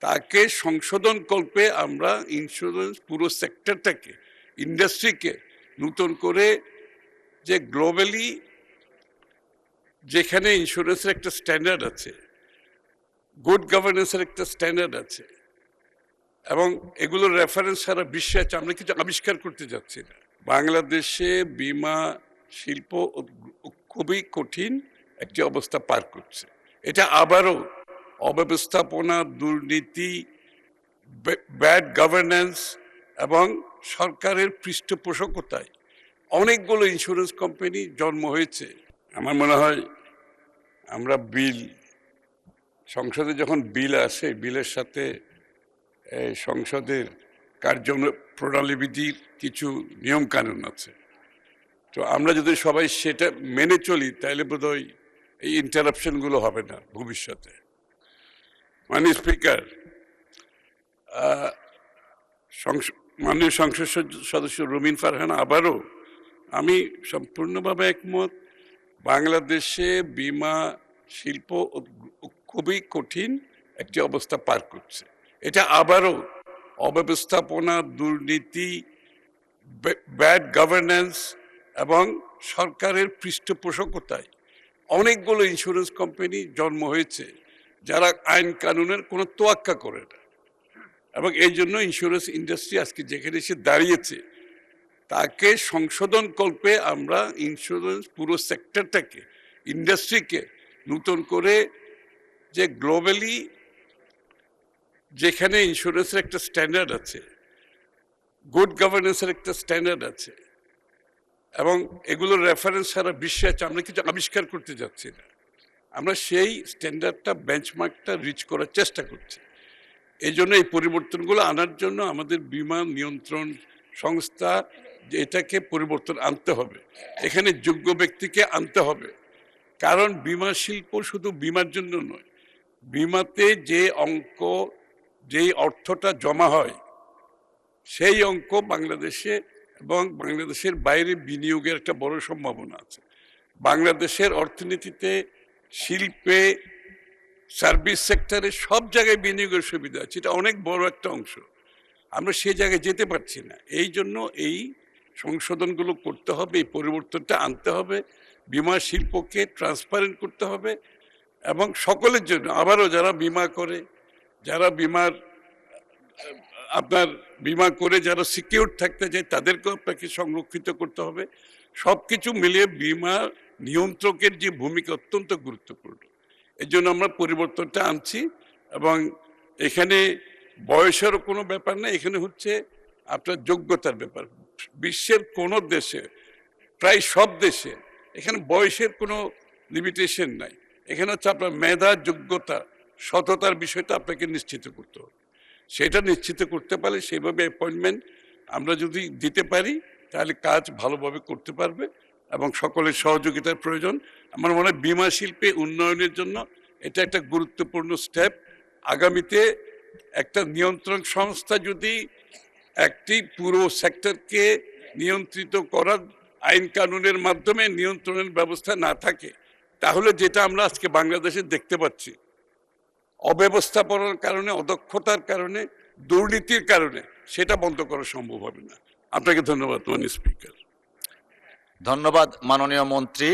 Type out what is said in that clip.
তাকে সংশোধন কল্পে আমরা ইন্স্যুরেন্স পুরো সেক্টরটাকে, ইন্ডাস্ট্রিকে নতুন করে, যে গ্লোবালি যেখানে ইন্স্যুরেন্সের একটা স্ট্যান্ডার্ড আছে, গুড গভর্নেন্সের একটা স্ট্যান্ডার্ড আছে, এবং এগুলোর রেফারেন্স সারা বিশ্বে আছে, আমরা কিছু আবিষ্কার করতে যাচ্ছি না। বাংলাদেশে বিমা শিল্প খুবই কঠিন একটি অবস্থা পার করছে। এটা আবারও অব্যবস্থাপনা, দুর্নীতি, ব্যাড গভর্নেন্স এবং সরকারের পৃষ্ঠপোষকতায় অনেকগুলো ইন্স্যুরেন্স কোম্পানি জন্ম হয়েছে। আমার মনে হয় আমরা সংসদে যখন বিল আসে, বিলের সাথে সংসদের কার্যপ্রণালীবিধির কিছু নিয়ম কানুন আছে। তো আমরা যদি সবাই সেটা মেনে চলি তাহলে বোধহয় এই ইন্টারাপশনগুলো হবে না ভবিষ্যতে। মাননীয় স্পিকার, মাননীয় সংসদ সদস্য রুমিন ফারহানা, আবারও আমি সম্পূর্ণভাবে একমত। বাংলাদেশে বিমা শিল্প খুবই কঠিন একটি অবস্থা পার করছে। এটা আবারও অব্যবস্থাপনা, দুর্নীতি, ব্যাড গভর্নেন্স এবং সরকারের পৃষ্ঠপোষকতায় অনেকগুলো ইন্স্যুরেন্স কোম্পানি জন্ম হয়েছে যারা আইন কানুনের কোনো তোয়াক্কা করে না, এবং এই জন্য ইন্স্যুরেন্স ইন্ডাস্ট্রি আজকে যেখানে এসে দাঁড়িয়েছে তাকে সংশোধন কল্পে আমরা ইন্স্যুরেন্স পুরো সেক্টরটাকে, ইন্ডাস্ট্রিকে নতুন করে, যে গ্লোবালি যেখানে ইন্স্যুরেন্সের একটা স্ট্যান্ডার্ড আছে, গুড গভর্নেন্সের একটা স্ট্যান্ডার্ড আছে, এবং এগুলোর রেফারেন্স সারা বিশ্বে আছে, আমরা কিছু আবিষ্কার করতে যাচ্ছি না। আমরা সেই স্ট্যান্ডার্ডটা, বেঞ্চমার্কটা রিচ করার চেষ্টা করছি। এই জন্য এই পরিবর্তনগুলো আনার জন্য আমাদের বিমা নিয়ন্ত্রণ সংস্থা, এটাকে পরিবর্তন আনতে হবে, এখানে যোগ্য ব্যক্তিকে আনতে হবে। কারণ বিমা শিল্প শুধু বিমার জন্য নয়, বিমাতে যে যেই অর্থটা জমা হয় সেই অঙ্ক বাংলাদেশে এবং বাংলাদেশের বাইরে বিনিয়োগের একটা বড় সম্ভাবনা আছে। বাংলাদেশের অর্থনীতিতে, শিল্পে, সার্ভিস সেক্টরে সব জায়গায় বিনিয়োগের সুবিধা আছে, এটা অনেক বড় একটা অংশ। আমরা সেই জায়গায় যেতে পারছি না। এই জন্য এই সংশোধনগুলো করতে হবে, এই পরিবর্তনটা আনতে হবে, বিমা শিল্পকে ট্রান্সপারেন্ট করতে হবে, এবং সকলের জন্য, আবারও যারা বিমা করে, যারা বিমা করে যারা সিকিউর থাকতে চায় তাদেরকেও আপনাকে সংরক্ষিত করতে হবে। সব কিছু মিলিয়ে বিমা নিয়ন্ত্রকের যে ভূমিকা অত্যন্ত গুরুত্বপূর্ণ। এই জন্য আমরা পরিবর্তনটা আনছি, এবং এখানে বয়সেরও কোনো ব্যাপার না, এখানে হচ্ছে আপনার যোগ্যতার ব্যাপার। বিশ্বের কোনো দেশে, প্রায় সব দেশে এখানে বয়সের কোনো লিমিটেশন নাই। এখানে হচ্ছে আপনার মেধা, যোগ্যতা, সততার বিষয়টা আপনাকে নিশ্চিত করতে হবে। সেটা নিশ্চিত করতে পারলে, সেইভাবে অ্যাপয়েন্টমেন্ট আমরা যদি দিতে পারি তাহলে কাজ ভালোভাবে করতে পারবে, এবং সকলের সহযোগিতার প্রয়োজন। আমার মনে হয় বিমা শিল্পে উন্নয়নের জন্য এটা একটা গুরুত্বপূর্ণ স্টেপ। আগামীতে একটা নিয়ন্ত্রণ সংস্থা যদি একটি পুরো সেক্টরকে নিয়ন্ত্রিত করার আইন কানুনের মাধ্যমে নিয়ন্ত্রণের ব্যবস্থা না থাকে, তাহলে যেটা আমরা আজকে বাংলাদেশে দেখতে পাচ্ছি, অব্যবস্থাপনার কারণে, অদক্ষতার কারণে, দুর্নীতির কারণে, সেটা বন্ধ করা সম্ভব হবে না। আপনাকে ধন্যবাদ মাননীয় স্পিকার। ধন্যবাদ মাননীয় মন্ত্রী।